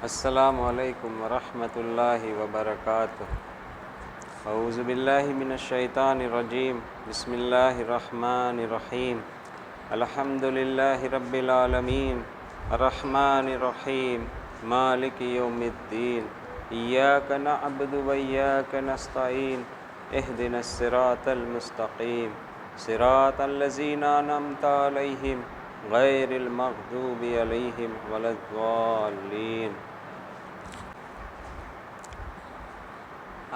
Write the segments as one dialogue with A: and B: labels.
A: السلام علیکم ورحمۃ اللہ وبرکاتہ۔ اعوذ باللہ من الشیطان الرجیم، بسم اللہ الرحمن الرحیم۔ الحمد للہ رب العالمین، الرحمن الرحیم، مالک یوم الدین، ایاک نعبد و ایاک نستعین، اہدنا الصراط المستقیم، صراط الذین انعمت علیہم غیر المغضوب علیہم ولا الضالین۔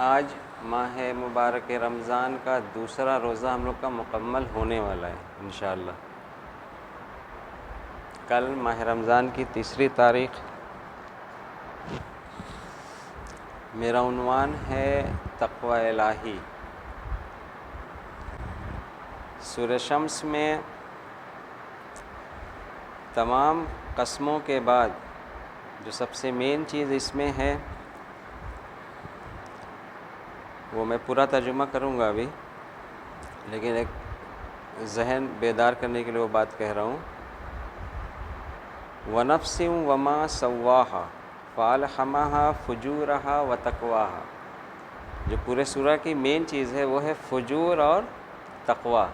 A: آج ماہ مبارک رمضان کا دوسرا روزہ ہم لوگ کا مکمل ہونے والا ہے انشاءاللہ۔ کل ماہ رمضان کی تیسری تاریخ۔ میرا عنوان ہے تقوی الہی۔ سورہ شمس میں تمام قسموں کے بعد جو سب سے مین چیز اس میں ہے وہ میں پورا ترجمہ کروں گا ابھی، لیکن ایک ذہن بیدار کرنے کے لیے وہ بات کہہ رہا ہوں۔ وَنَفْسٍ وَمَا سَوَّاهَا فَأَلْهَمَهَا فُجُورَهَا وَتَقْوَاهَا۔ جو پورے سورہ کی مین چیز ہے وہ ہے فجور اور تقوی۔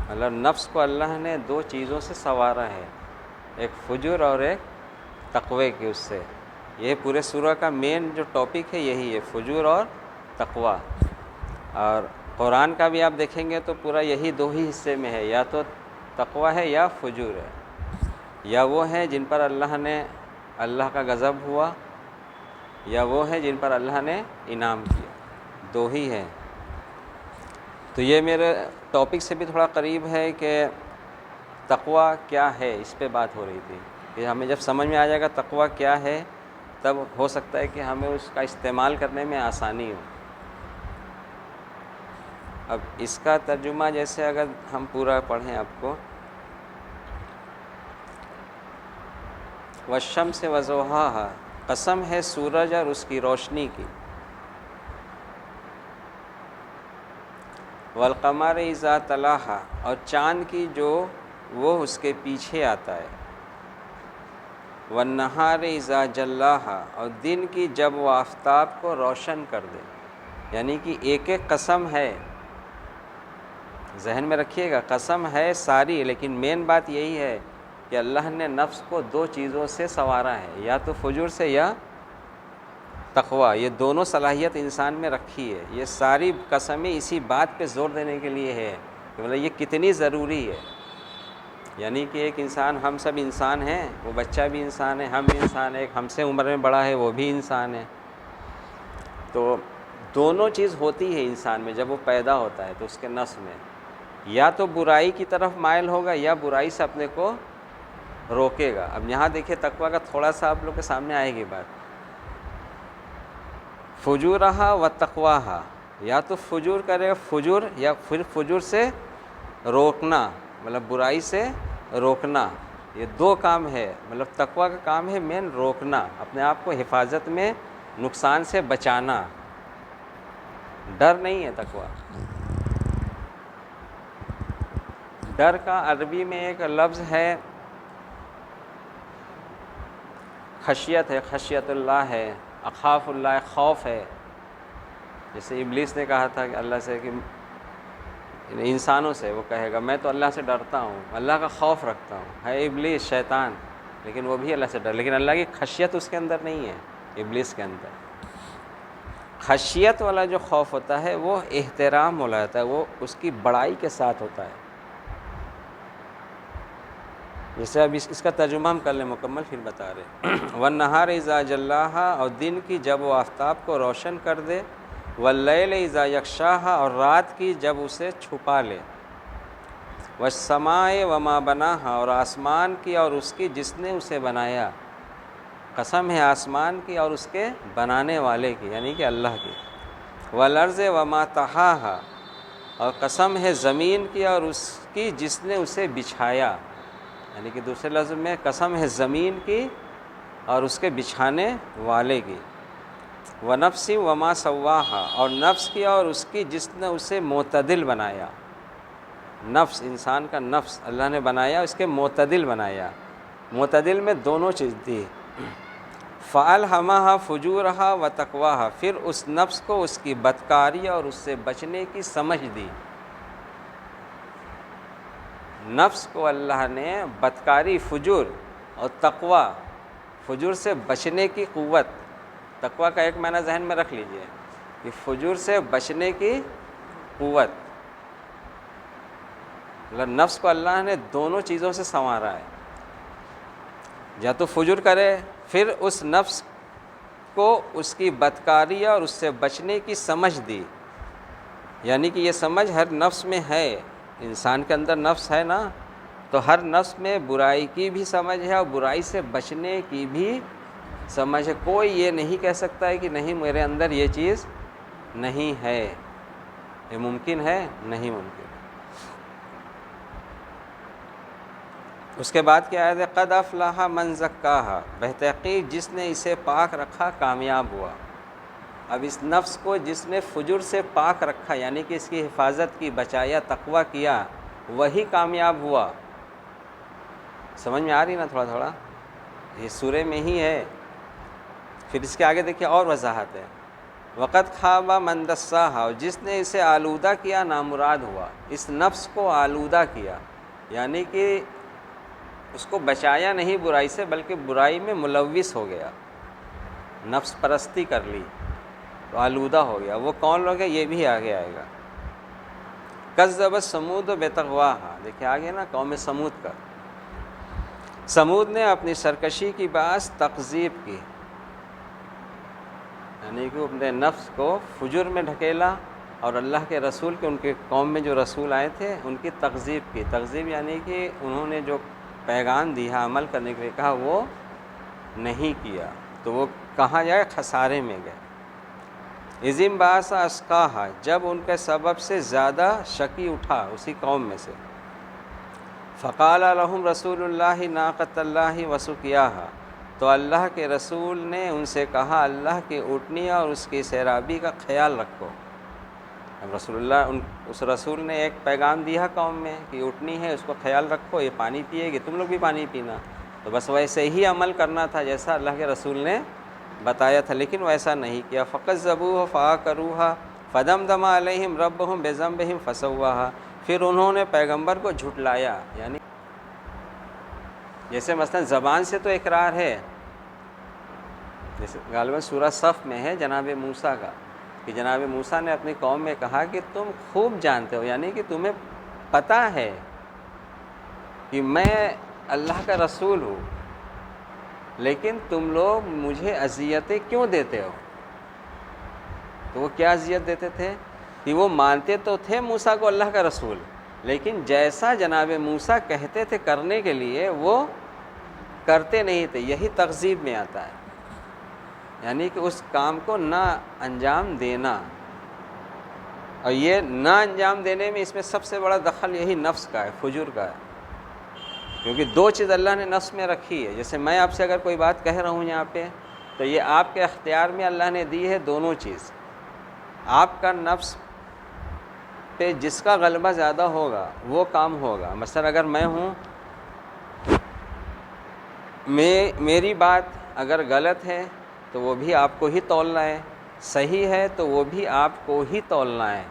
A: مطلب نفس کو اللہ نے دو چیزوں سے سنوارا ہے، ایک فجور اور ایک تقوی کی۔ اس سے یہ پورے سورہ کا مین جو ٹاپک ہے یہی ہے، فجور اور تقوی۔ اور قرآن کا بھی آپ دیکھیں گے تو پورا یہی دو ہی حصے میں ہے، یا تو تقوی ہے یا فجور ہے، یا وہ ہیں جن پر اللہ کا غضب ہوا، یا وہ ہیں جن پر اللہ نے انعام کیا، دو ہی ہیں۔ تو یہ میرے ٹاپک سے بھی تھوڑا قریب ہے کہ تقوی کیا ہے، اس پہ بات ہو رہی تھی کہ ہمیں جب سمجھ میں آ جائے گا تقوی کیا ہے تب ہو سکتا ہے کہ ہمیں اس کا استعمال کرنے میں آسانی ہو۔ اب اس کا ترجمہ جیسے اگر ہم پورا پڑھیں آپ کو، والشمس وضحاها، قسم ہے سورج اور اس کی روشنی کی، والقمر اذا تلاها، اور چاند کی جو وہ اس کے پیچھے آتا ہے، والنہار اذا جلاها، اور دن کی جب وہ آفتاب کو روشن کر دے۔ یعنی کہ ایک ایک قسم ہے، ذہن میں رکھیے گا، قسم ہے ساری، لیکن مین بات یہی ہے کہ اللہ نے نفس کو دو چیزوں سے سنوارا ہے، یا تو فجور سے یا تقوی۔ یہ دونوں صلاحیت انسان میں رکھی ہے۔ یہ ساری قسمیں اسی بات پہ زور دینے کے لیے ہے کہ مطلب یہ کتنی ضروری ہے۔ یعنی کہ ایک انسان، ہم سب انسان ہیں، وہ بچہ بھی انسان ہے، ہم بھی انسان ہیں، ایک ہم سے عمر میں بڑا ہے وہ بھی انسان ہے۔ تو دونوں چیز ہوتی ہے انسان میں جب وہ پیدا ہوتا ہے، تو اس کے نفس میں یا تو برائی کی طرف مائل ہوگا یا برائی سے اپنے کو روکے گا۔ اب یہاں دیکھیں تقوی کا تھوڑا سا آپ لوگ کے سامنے آئے گی بات۔ فجورہا و تقواہا، یا تو فجور کرے گا، فجور، یا پھر فجور سے روکنا، مطلب برائی سے روکنا۔ یہ دو کام ہے، مطلب تقوی کا کام ہے مین روکنا، اپنے آپ کو حفاظت میں، نقصان سے بچانا۔ ڈر نہیں ہے تقوی۔ ڈر کا عربی میں ایک لفظ ہے خشیت ہے، خشیت اللہ ہے، اخاف اللہ، خوف ہے۔ جیسے ابلیس نے کہا تھا کہ اللہ سے، کہ انسانوں سے وہ کہے گا میں تو اللہ سے ڈرتا ہوں، اللہ کا خوف رکھتا ہوں۔ ہے ابلیس شیطان، لیکن وہ بھی اللہ سے ڈر، لیکن اللہ کی خشیت اس کے اندر نہیں ہے، ابلیس کے اندر۔ خشیت والا جو خوف ہوتا ہے وہ احترام والا ہوتا ہے، وہ اس کی بڑائی کے ساتھ ہوتا ہے۔ جیسے اب اس کا ترجمہ ہم کر لیں مکمل، پھر بتا رہے۔ والنہار اذا جلاها، اور دن کی جب وہ آفتاب کو روشن کر دے، واللیل اذا یغشاها، اور رات کی جب اسے چھپا لے، والسماء وما بناها، اور آسمان کی اور اس کی جس نے اسے بنایا۔ قسم ہے آسمان کی اور اس کے بنانے والے کی، یعنی کہ اللہ کی۔ والارض وما طحاها، اور قسم ہے زمین کی اور اس کی جس نے اسے بچھایا۔ یعنی کہ دوسرے لفظ میں قسم ہے زمین کی اور اس کے بچھانے والے کی۔ وَنَفْسٍ وَمَا سَوَّاهَا، اور نفس کی اور اس کی جس نے اسے معتدل بنایا۔ نفس، انسان کا نفس اللہ نے بنایا، اس کے معتدل بنایا۔ معتدل میں دونوں چیز تھی، فَأَلْهَمَهَا فُجُورَهَا وَتَقْوَاهَا، پھر اس نفس کو اس کی بدکاری اور اس سے بچنے کی سمجھ دی۔ نفس کو اللہ نے بدکاری، فجور اور تقوی، فجور سے بچنے کی قوت، تقوی کا ایک معنی ذہن میں رکھ لیجئے کہ فجور سے بچنے کی قوت، مطلب نفس کو اللہ نے دونوں چیزوں سے سنوارا ہے، یا تو فجور کرے، پھر اس نفس کو اس کی بدکاری اور اس سے بچنے کی سمجھ دی، یعنی کہ یہ سمجھ ہر نفس میں ہے، انسان کے اندر نفس ہے نا، تو ہر نفس میں برائی کی بھی سمجھ ہے اور برائی سے بچنے کی بھی سمجھ ہے۔ کوئی یہ نہیں کہہ سکتا ہے کہ نہیں میرے اندر یہ چیز نہیں ہے، یہ ممکن ہے؟ نہیں ممکن۔ اس کے بعد کیا ہے؟ قد افلح من زکاہا، بتحقیق جس نے اسے پاک رکھا کامیاب ہوا۔ اب اس نفس کو جس نے فجور سے پاک رکھا، یعنی کہ اس کی حفاظت کی، بچایا، تقویٰ کیا، وہی کامیاب ہوا۔ سمجھ میں آ رہی نا تھوڑا تھوڑا؟ یہ سورہ میں ہی ہے۔ پھر اس کے آگے دیکھیے اور وضاحت ہے، وقت خواب من دساہا، اور جس نے اسے آلودہ کیا نامراد ہوا، اس نفس کو آلودہ کیا، یعنی کہ اس کو بچایا نہیں برائی سے، بلکہ برائی میں ملوث ہو گیا، نفس پرستی کر لی تو آلودہ ہو گیا۔ وہ کون لوگ ہیں؟ یہ بھی آگے آئے گا۔ کذبت ثمود بطغواہا، دیکھیں آگے نا قوم سمود کا، سمود نے اپنی سرکشی کی باعث تکذیب کی، یعنی کہ اپنے نفس کو فجور میں ڈھکیلا اور اللہ کے رسول کے، ان کے قوم میں جو رسول آئے تھے ان کی تکذیب کی۔ تکذیب یعنی کہ انہوں نے جو پیغام دیا، عمل کرنے کے لیے کہا، وہ نہیں کیا، تو وہ کہاں جائے؟ خسارے میں گئے۔ اذ انبعث اشقاہا، جب ان کے سبب سے زیادہ شقی اٹھا اسی قوم میں سے، فقال لهم رسول اللہ ناقۃ اللہ وسقیاہا، تو اللہ کے رسول نے ان سے کہا اللہ کی اونٹنی اور اس کی سیرابی کا خیال رکھو۔ اب رسول اللہ اس رسول نے ایک پیغام دیا قوم میں کہ اونٹنی ہے، اس کو خیال رکھو، یہ پانی پیے گی، تم لوگ بھی پانی پینا، تو بس ویسے ہی عمل کرنا تھا جیسا اللہ کے رسول نے بتایا تھا، لیکن ویسا نہیں کیا۔ فکذبوہ فعقروہا فدمدم علیہم ربہم بذنبہم فسواہا، پھر انہوں نے پیغمبر کو جھٹلایا، یعنی جیسے مثلا زبان سے تو اقرار ہے، جیسے غالباً سورہ صف میں ہے جناب موسیٰ کا، کہ جناب موسیٰ نے اپنی قوم میں کہا کہ تم خوب جانتے ہو، یعنی کہ تمہیں پتہ ہے کہ میں اللہ کا رسول ہوں، لیکن تم لوگ مجھے اذیتیں کیوں دیتے ہو؟ تو وہ کیا اذیت دیتے تھے کہ وہ مانتے تو تھے موسیٰ کو اللہ کا رسول، لیکن جیسا جناب موسیٰ کہتے تھے کرنے کے لیے وہ کرتے نہیں تھے، یہی تکذیب میں آتا ہے، یعنی کہ اس کام کو نہ انجام دینا، اور یہ نہ انجام دینے میں اس میں سب سے بڑا دخل یہی نفس کا ہے، فجور کا ہے، کیونکہ دو چیز اللہ نے نفس میں رکھی ہے۔ جیسے میں آپ سے اگر کوئی بات کہہ رہا ہوں یہاں پہ، تو یہ آپ کے اختیار میں اللہ نے دی ہے دونوں چیز۔ آپ کا نفس پہ جس کا غلبہ زیادہ ہوگا وہ کام ہوگا۔ مثلا اگر میں ہوں، میری بات اگر غلط ہے تو وہ بھی آپ کو ہی تولنا ہے، صحیح ہے تو وہ بھی آپ کو ہی تولنا ہے،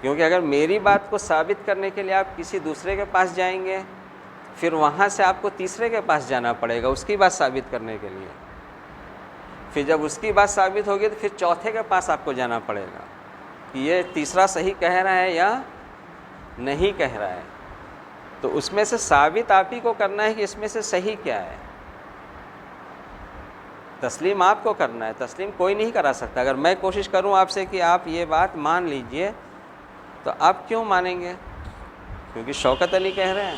A: کیونکہ اگر میری بات کو ثابت کرنے کے لیے آپ کسی دوسرے کے پاس جائیں گے، پھر وہاں سے آپ کو تیسرے کے پاس جانا پڑے گا اس کی بات ثابت کرنے کے لیے، پھر جب اس کی بات ثابت ہوگی تو پھر چوتھے کے پاس آپ کو جانا پڑے گا کہ یہ تیسرا صحیح کہہ رہا ہے یا نہیں کہہ رہا ہے، تو اس میں سے ثابت آپ ہی کو کرنا ہے کہ اس میں سے صحیح کیا ہے۔ تسلیم آپ کو کرنا ہے، تسلیم کوئی نہیں کرا سکتا۔ اگر میں کوشش کروں آپ سے کہ آپ یہ بات مان لیجئے، تو آپ کیوں مانیں گے؟ کیونکہ شوکت علی کہہ رہے ہیں،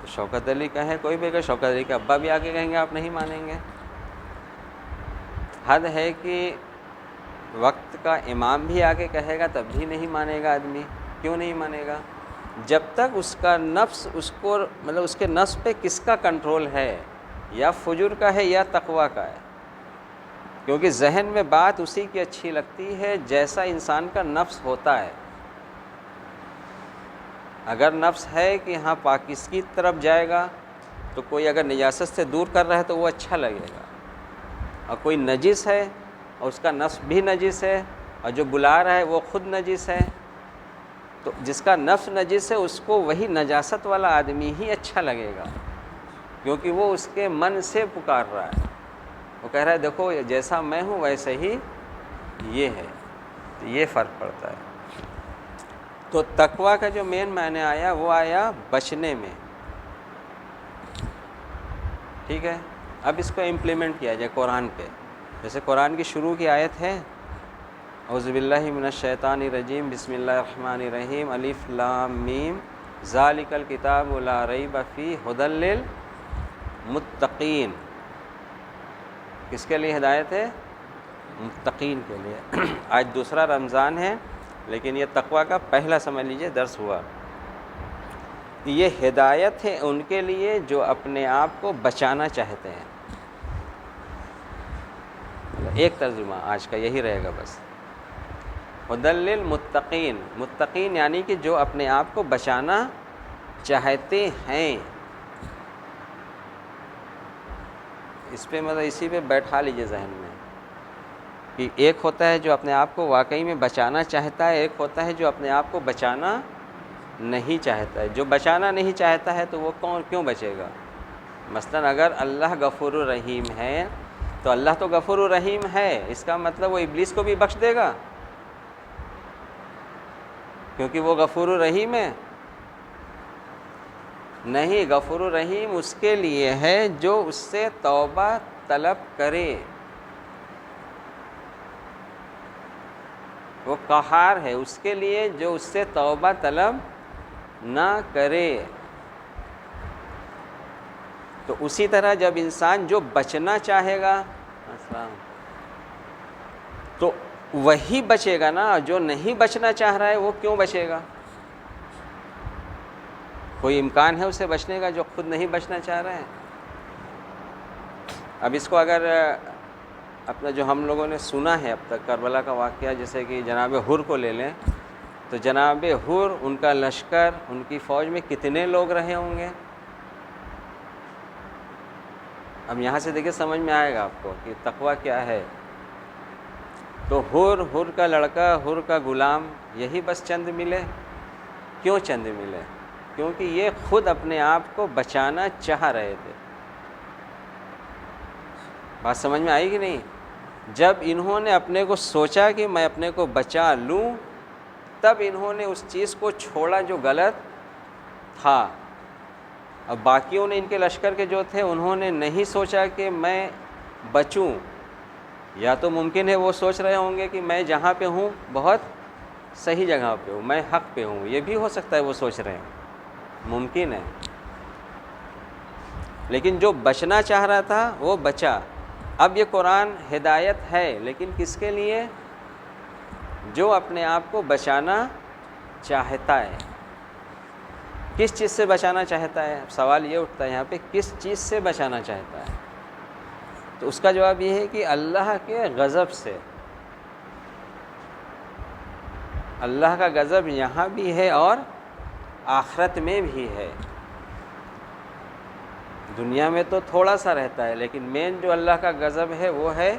A: تو شوکت علی کہیں، کوئی بھی کہ شوکت علی کے ابا بھی آگے کہیں گے، آپ نہیں مانیں گے۔ حد ہے کہ وقت کا امام بھی آگے کہے گا تب بھی نہیں مانے گا آدمی۔ کیوں نہیں مانے گا؟ جب تک اس کا نفس اس کو، مطلب اس کے نفس پہ کس کا کنٹرول ہے، یا فجور کا ہے یا تقویٰ کا ہے، کیونکہ ذہن میں بات اسی کی اچھی لگتی ہے جیسا انسان کا نفس ہوتا ہے۔ اگر نفس ہے کہ ہاں پاکیزگی کی طرف جائے گا تو کوئی اگر نجاست سے دور کر رہا ہے تو وہ اچھا لگے گا، اور کوئی نجس ہے اور اس کا نفس بھی نجس ہے اور جو بلا رہا ہے وہ خود نجس ہے، تو جس کا نفس نجس ہے اس کو وہی نجاست والا آدمی ہی اچھا لگے گا، کیونکہ وہ اس کے من سے پکار رہا ہے، وہ کہہ رہا ہے دیکھو جیسا میں ہوں ویسے ہی یہ ہے، تو یہ فرق پڑتا ہے۔ تو تقویٰ کا جو مین معنی آیا وہ آیا بچنے میں، ٹھیک ہے۔ اب اس کو امپلیمنٹ کیا جائے قرآن پہ، جیسے قرآن کی شروع کی آیت ہے اعوذ باللہ من الشیطان الرجیم بسم اللہ الرحمن الرحیم الف لام میم ذالک الکتاب لا ریب فیہ ھدی للمتقین۔ کس کے لیے ہدایت ہے؟ متقین کے لیے۔ آج دوسرا رمضان ہے لیکن یہ تقویٰ کا پہلا سمجھ لیجئے درس ہوا۔ یہ ہدایت ہے ان کے لیے جو اپنے آپ کو بچانا چاہتے ہیں۔ ایک ترجمہ آج کا یہی رہے گا بس، ھدی للمتقین، متقین یعنی کہ جو اپنے آپ کو بچانا چاہتے ہیں۔ اس پہ مطلب اسی پہ بیٹھا لیجئے ذہن میں کہ ایک ہوتا ہے جو اپنے آپ کو واقعی میں بچانا چاہتا ہے، ایک ہوتا ہے جو اپنے آپ کو بچانا نہیں چاہتا ہے۔ جو بچانا نہیں چاہتا ہے تو وہ کیوں بچے گا؟ مثلا اگر اللہ غفور الرحیم ہے تو اللہ تو غفور الرحیم ہے، اس کا مطلب وہ ابلیس کو بھی بخش دے گا کیونکہ وہ غفور الرحیم ہے؟ نہیں، غفور الرحیم اس کے لیے ہے جو اس سے توبہ طلب کرے۔ وہ قہار ہے اس کے لیے جو اس سے توبہ طلب نہ کرے۔ تو اسی طرح جب انسان جو بچنا چاہے گا تو وہی بچے گا نا، جو نہیں بچنا چاہ رہا ہے وہ کیوں بچے گا؟ کوئی امکان ہے اسے بچنے کا جو خود نہیں بچنا چاہ رہے ہیں؟ اب اس کو اگر اپنا جو ہم لوگوں نے سنا ہے اب تک کربلا کا واقعہ، جیسے کہ جناب حر کو لے لیں تو جناب حر، ان کا لشکر، ان کی فوج میں کتنے لوگ رہے ہوں گے؟ اب یہاں سے دیکھیں سمجھ میں آئے گا آپ کو کہ تقویٰ کیا ہے۔ تو حر کا لڑکا، حر کا غلام، یہی بس چند ملے۔ کیوں چند ملے؟ کیونکہ یہ خود اپنے آپ کو بچانا چاہ رہے تھے۔ بات سمجھ میں آئی کہ نہیں؟ جب انہوں نے اپنے کو سوچا کہ میں اپنے کو بچا لوں، تب انہوں نے اس چیز کو چھوڑا جو غلط تھا۔ اب باقیوں نے، ان کے لشکر کے جو تھے، انہوں نے نہیں سوچا کہ میں بچوں، یا تو ممکن ہے وہ سوچ رہے ہوں گے کہ میں جہاں پہ ہوں بہت صحیح جگہ پہ ہوں، میں حق پہ ہوں، یہ بھی ہو سکتا ہے وہ سوچ رہے ہیں، ممکن ہے۔ لیکن جو بچنا چاہ رہا تھا وہ بچا۔ اب یہ قرآن ہدایت ہے لیکن کس کے لیے؟ جو اپنے آپ کو بچانا چاہتا ہے۔ کس چیز سے بچانا چاہتا ہے؟ سوال یہ اٹھتا ہے یہاں پہ، کس چیز سے بچانا چاہتا ہے؟ تو اس کا جواب یہ ہے کہ اللہ کے غضب سے۔ اللہ کا غضب یہاں بھی ہے اور آخرت میں بھی ہے۔ دنیا میں تو تھوڑا سا رہتا ہے لیکن مین جو اللہ کا غضب ہے وہ ہے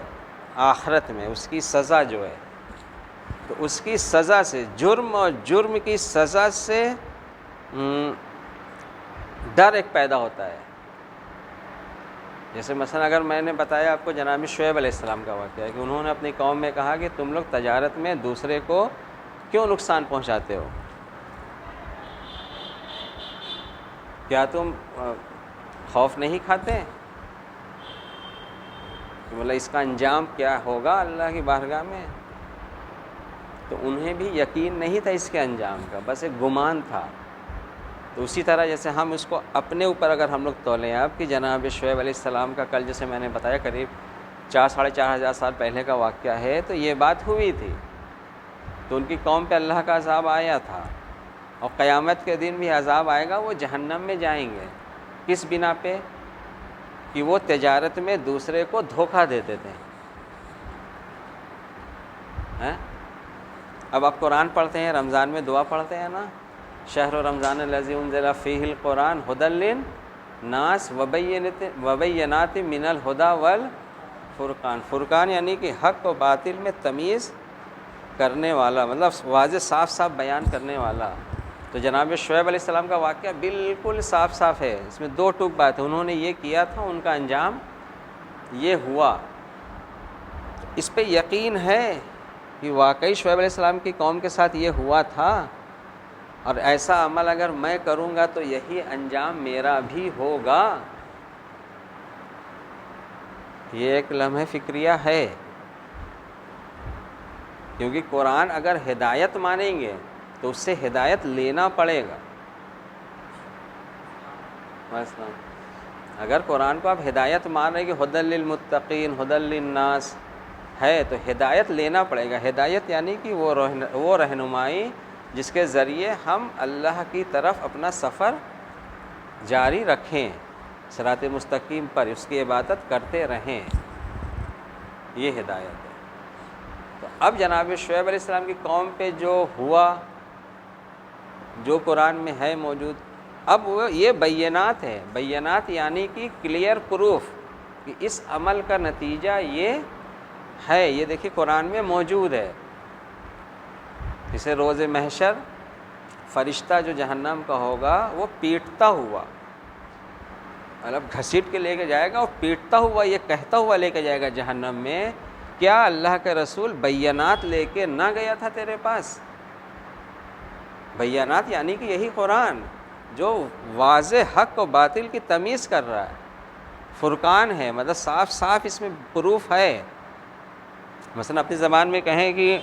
A: آخرت میں، اس کی سزا جو ہے۔ تو اس کی سزا سے، جرم اور جرم کی سزا سے ڈر ایک پیدا ہوتا ہے۔ جیسے مثلا اگر میں نے بتایا آپ کو جناب شعیب علیہ السلام کا واقعہ ہے کہ انہوں نے اپنی قوم میں کہا کہ تم لوگ تجارت میں دوسرے کو کیوں نقصان پہنچاتے ہو؟ کیا تم خوف نہیں کھاتے کہ مطلب اس کا انجام کیا ہوگا اللہ کی بارگاہ میں؟ تو انہیں بھی یقین نہیں تھا اس کے انجام کا، بس ایک گمان تھا۔ تو اسی طرح جیسے ہم اس کو اپنے اوپر اگر ہم لوگ تولیں آپ کہ جناب شعیب علیہ السلام کا کل جیسے میں نے بتایا قریب 4,500 سال پہلے کا واقعہ ہے، تو یہ بات ہوئی تھی، تو ان کی قوم پہ اللہ کا عذاب آیا تھا، اور قیامت کے دن بھی عذاب آئے گا، وہ جہنم میں جائیں گے۔ کس بنا پہ؟ کہ وہ تجارت میں دوسرے کو دھوکہ دیتے تھے۔ اب آپ قرآن پڑھتے ہیں، رمضان میں دعا پڑھتے ہیں نا، شہر رمضان الذی انزل فیہ القرآن ھدی ناس وبینات من الہدی والفرقان. فرقان یعنی کہ حق و باطل میں تمیز کرنے والا، مطلب واضح صاف صاف بیان کرنے والا. تو جناب شعیب علیہ السلام کا واقعہ بالکل صاف صاف ہے، اس میں دو ٹوک بات ہے. انہوں نے یہ کیا تھا، ان کا انجام یہ ہوا. اس پہ یقین ہے کہ واقعی شعیب علیہ السلام کی قوم کے ساتھ یہ ہوا تھا، اور ایسا عمل اگر میں کروں گا تو یہی انجام میرا بھی ہوگا. یہ ایک لمحہ فکریہ ہے، کیونکہ قرآن اگر ہدایت مانیں گے تو اس سے ہدایت لینا پڑے گا. مثلا اگر قرآن کو آپ ہدایت مان رہے کہ ھدی للمتقین ھدی للناس ہے، تو ہدایت لینا پڑے گا. ہدایت یعنی کہ وہ رہنمائی جس کے ذریعے ہم اللہ کی طرف اپنا سفر جاری رکھیں، صراط مستقیم پر اس کی عبادت کرتے رہیں، یہ ہدایت ہے. تو اب جناب شعیب علیہ السلام کی قوم پہ جو ہوا، جو قرآن میں ہے موجود، اب وہ یہ بینات ہے. بینات یعنی کہ کلیئر پروف کہ اس عمل کا نتیجہ یہ ہے، یہ دیکھیے قرآن میں موجود ہے. اسے روز محشر فرشتہ جو جہنم کا ہوگا وہ پیٹتا ہوا، مطلب گھسیٹ کے لے کے جائے گا، وہ پیٹتا ہوا یہ کہتا ہوا لے کے جائے گا جہنم میں، کیا اللہ کے رسول بینات لے کے نہ گیا تھا تیرے پاس؟ بینات یعنی کہ یہی قرآن جو واضح حق و باطل کی تمیز کر رہا ہے، فرقان ہے، مطلب صاف صاف اس میں پروف ہے. مثلا اپنی زبان میں کہیں کہ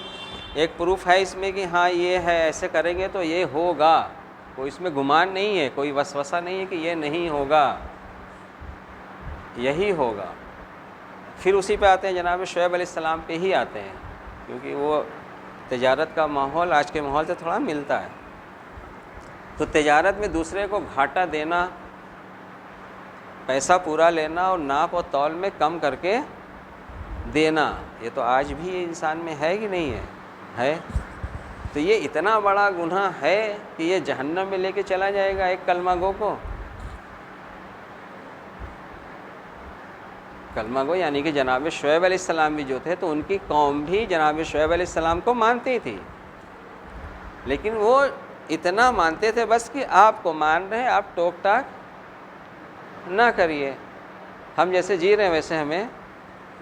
A: ایک پروف ہے اس میں کہ ہاں یہ ہے، ایسے کریں گے تو یہ ہوگا، کوئی اس میں گمان نہیں ہے، کوئی وسوسہ نہیں ہے کہ یہ نہیں ہوگا، یہی ہوگا. پھر اسی پہ آتے ہیں، جناب شعیب علیہ السلام پہ ہی آتے ہیں، کیونکہ وہ تجارت کا ماحول آج کے ماحول سے تھوڑا ملتا ہے. تو تجارت میں دوسرے کو گھاٹا دینا، پیسہ پورا لینا اور ناپ و تول میں کم کر کے دینا، یہ تو آج بھی انسان میں ہے کہ نہیں ہے. تو یہ اتنا بڑا گناہ ہے کہ یہ جہنم میں لے کے چلا جائے گا ایک کلمہ گو کو. کلمہ گو یعنی کہ جناب شعیب علیہ السلام بھی جو تھے تو ان کی قوم بھی جناب شعیب علیہ السلام کو مانتی تھی، لیکن وہ اتنا مانتے تھے بس کہ آپ کو مان رہے ہیں، آپ ٹوک ٹاک نہ کریے، ہم جیسے جی رہے ہیں ویسے ہمیں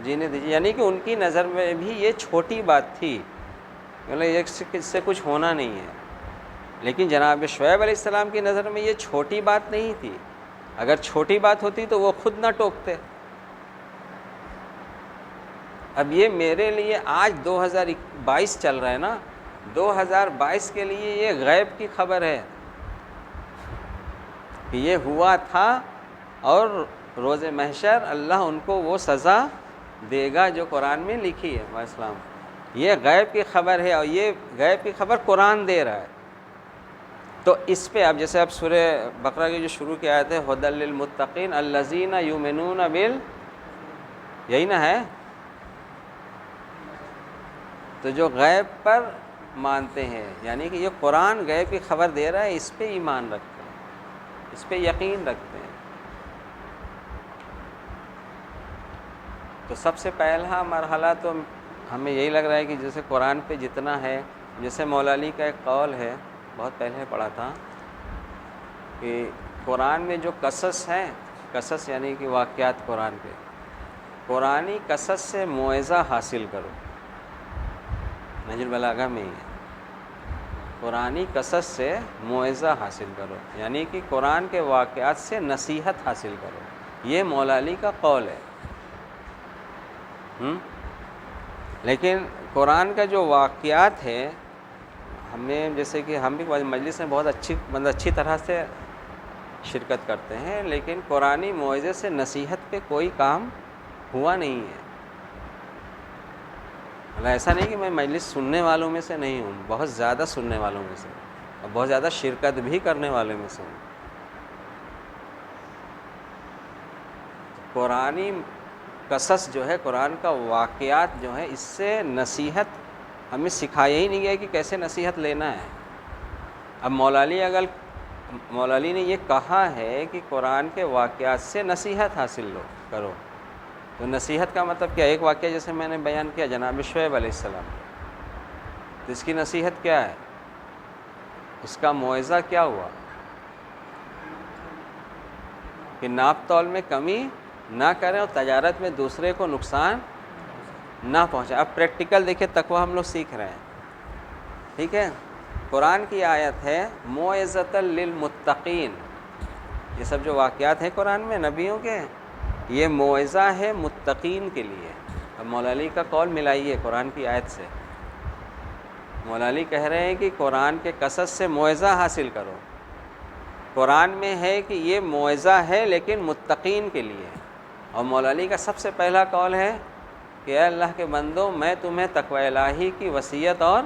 A: جینے دیجیے. یعنی کہ ان کی نظر میں بھی یہ چھوٹی بات تھی، مطلب اس سے کچھ ہونا نہیں ہے. لیکن جناب شعیب علیہ السلام کی نظر میں یہ چھوٹی بات نہیں تھی. اگر چھوٹی بات ہوتی تو وہ خود نہ ٹوکتے. اب یہ میرے لیے آج 2022 چل رہا ہے نا، 2022 کے لیے یہ غیب کی خبر ہے کہ یہ ہوا تھا، اور روز محشر اللہ ان کو وہ سزا دے گا جو قرآن میں لکھی ہے. السلام یہ غیب کی خبر ہے، اور یہ غیب کی خبر قرآن دے رہا ہے. تو اس پہ اب جیسے اب سورہ بقرہ کی جو شروع کی آیت ہے ھدی للمتقین الذین یؤمنون یہی نا ہے. تو جو غیب پر مانتے ہیں، یعنی کہ یہ قرآن غیب کی خبر دے رہا ہے، اس پہ ایمان رکھتے ہیں، اس پہ یقین رکھتے ہیں. تو سب سے پہلا مرحلہ تو ہمیں یہی لگ رہا ہے کہ جیسے قرآن پہ جتنا ہے، جیسے مولا علی کا ایک قول ہے، بہت پہلے پڑھا تھا کہ قرآن میں جو قصص ہیں، قصص یعنی کہ واقعات قرآن کے، قرآنی قصص سے موعظہ حاصل کرو. نہج البلاغہ میں ہی ہے، قرآنی قصص سے موعظہ حاصل کرو، یعنی کہ قرآن کے واقعات سے نصیحت حاصل کرو. یہ مولا علی کا قول ہے. لیکن قرآن کا جو واقعات ہے، ہمیں جیسے کہ ہم بھی مجلس میں بہت اچھی طرح سے شرکت کرتے ہیں، لیکن قرآنی موعظے سے نصیحت پہ کوئی کام ہوا نہیں ہے. ایسا نہیں کہ میں مجلس سننے والوں میں سے نہیں ہوں، بہت زیادہ سننے والوں میں سے، اور بہت زیادہ شرکت بھی کرنے والوں میں سے ہوں. قرآنی قصص جو ہے، قرآن کا واقعات جو ہے، اس سے نصیحت ہمیں سکھایا ہی نہیں گیا کہ کیسے نصیحت لینا ہے. اب مولا علی اگر مولا علی نے یہ کہا ہے کہ قرآن کے واقعات سے نصیحت حاصل کرو. تو نصیحت کا مطلب کیا؟ ایک واقعہ جیسے میں نے بیان کیا جناب شعیب علیہ السلام، تو اس کی نصیحت کیا ہے؟ اس کا موعظہ کیا ہوا کہ ناپ تول میں کمی نہ کریں اور تجارت میں دوسرے کو نقصان نہ پہنچائیں. اب پریکٹیکل دیکھیں، تقویٰ ہم لوگ سیکھ رہے ہیں، ٹھیک ہے. قرآن کی آیت ہے موعظۃ للمتقین. یہ سب جو واقعات ہیں قرآن میں نبیوں کے، یہ موعظہ ہے متقین کے لیے. اب مولا علی کا قول ملائیے قرآن کی آیت سے. مولا علی کہہ رہے ہیں کہ قرآن کے قصص سے موعظہ حاصل کرو. قرآن میں ہے کہ یہ موعظہ ہے لیکن متقین کے لیے. اور مولا علی کا سب سے پہلا قول ہے کہ اے اللہ کے بندو، میں تمہیں تقوی الہی کی وصیت اور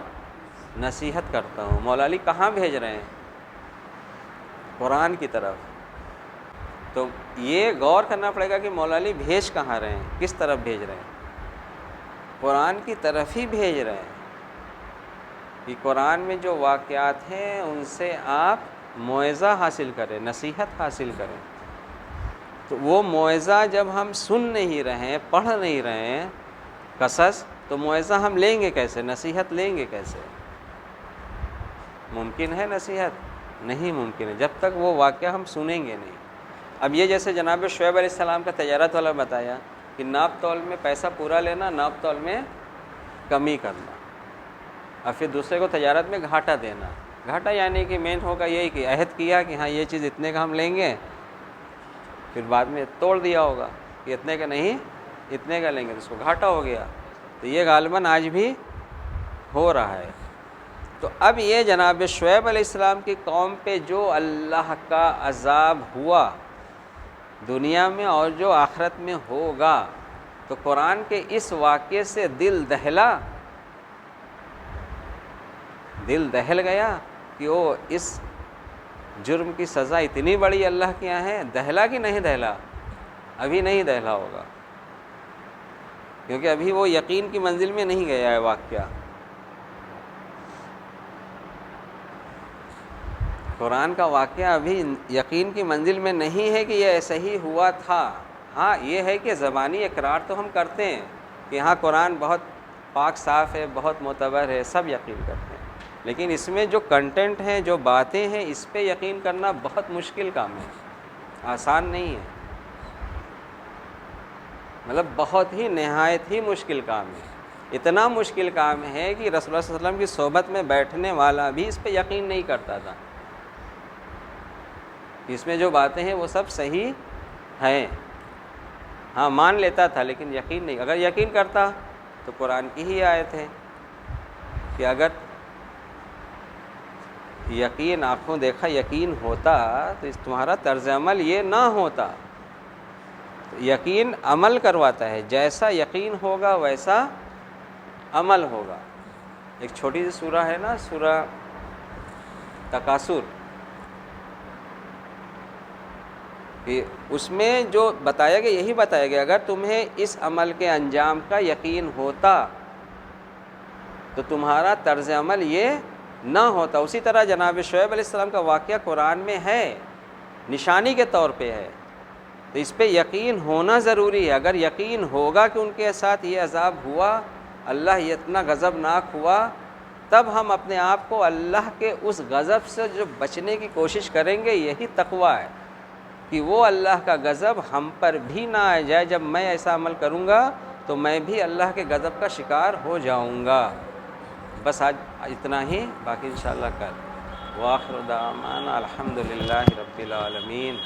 A: نصیحت کرتا ہوں. مولا علی کہاں بھیج رہے ہیں؟ قرآن کی طرف. تو یہ غور کرنا پڑے گا کہ مولا علی بھیج کہاں رہے ہیں، کس طرف بھیج رہے ہیں؟ قرآن کی طرف ہی بھیج رہے ہیں کہ قرآن میں جو واقعات ہیں ان سے آپ موعظہ حاصل کریں، نصیحت حاصل کریں. تو وہ موعظہ جب ہم سن نہیں رہے ہیں، پڑھ نہیں رہے ہیں قصص، تو موعظہ ہم لیں گے کیسے؟ نصیحت لیں گے کیسے؟ ممکن ہے نصیحت؟ نہیں ممکن ہے جب تک وہ واقعہ ہم سنیں گے نہیں. اب یہ جیسے جناب شعیب علیہ السلام کا تجارت والا بتایا کہ ناپ تول میں پیسہ پورا لینا، ناپ تول میں کمی کرنا، اور پھر دوسرے کو تجارت میں گھاٹا دینا. گھاٹا یعنی کہ مین ہوگا یہی کہ عہد کیا کہ ہاں یہ چیز اتنے کا ہم لیں گے، پھر بعد میں توڑ دیا ہوگا کہ اتنے کا نہیں اتنے کا لیں گے، تو اس کو گھاٹا ہو گیا. تو یہ غالباً آج بھی ہو رہا ہے. تو اب یہ جناب شعیب علیہ السلام کی قوم پہ جو اللہ کا عذاب ہوا دنیا میں اور جو آخرت میں ہوگا، تو قرآن کے اس واقعے سے دل دہل گیا کہ وہ اس جرم کی سزا اتنی بڑی اللہ کے یہاں ہے. دہلا کہ نہیں دہلا؟ ابھی نہیں دہلا ہوگا، کیونکہ ابھی وہ یقین کی منزل میں نہیں گیا ہے واقعہ. قرآن کا واقعہ ابھی یقین کی منزل میں نہیں ہے کہ یہ ایسا ہی ہوا تھا. ہاں یہ ہے کہ زبانی اقرار تو ہم کرتے ہیں کہ ہاں قرآن بہت پاک صاف ہے، بہت معتبر ہے، سب یقین کرتے ہیں، لیکن اس میں جو کنٹینٹ ہیں، جو باتیں ہیں، اس پہ یقین کرنا بہت مشکل کام ہے، آسان نہیں ہے. مطلب بہت ہی نہایت ہی مشکل کام ہے. اتنا مشکل کام ہے کہ رسول اللہ صلی اللہ علیہ وسلم کی صحبت میں بیٹھنے والا بھی اس پہ یقین نہیں کرتا تھا. اس میں جو باتیں ہیں وہ سب صحیح ہیں، ہاں مان لیتا تھا لیکن یقین نہیں. اگر یقین کرتا تو قرآن کی ہی آیت ہے کہ اگر یقین آنکھوں دیکھا یقین ہوتا تو اس تمہارا طرز عمل یہ نہ ہوتا. یقین عمل کرواتا ہے، جیسا یقین ہوگا ویسا عمل ہوگا. ایک چھوٹی سی سورہ ہے نا، سورہ تکاثر، کہ اس میں جو بتایا گیا یہی بتایا گیا اگر تمہیں اس عمل کے انجام کا یقین ہوتا تو تمہارا طرز عمل یہ نہ ہوتا. اسی طرح جناب شعیب علیہ السلام کا واقعہ قرآن میں ہے، نشانی کے طور پہ ہے، تو اس پہ یقین ہونا ضروری ہے. اگر یقین ہوگا کہ ان کے ساتھ یہ عذاب ہوا، اللہ یہ اتنا غضبناک ہوا، تب ہم اپنے آپ کو اللہ کے اس غضب سے جو بچنے کی کوشش کریں گے. یہی تقویٰ ہے کہ وہ اللہ کا غضب ہم پر بھی نہ آ جائے. جب میں ایسا عمل کروں گا تو میں بھی اللہ کے غضب کا شکار ہو جاؤں گا. بس آج اتنا ہی، باقی انشاءاللہ کل. وآخر دعوانا الحمدللہ رب العالمین.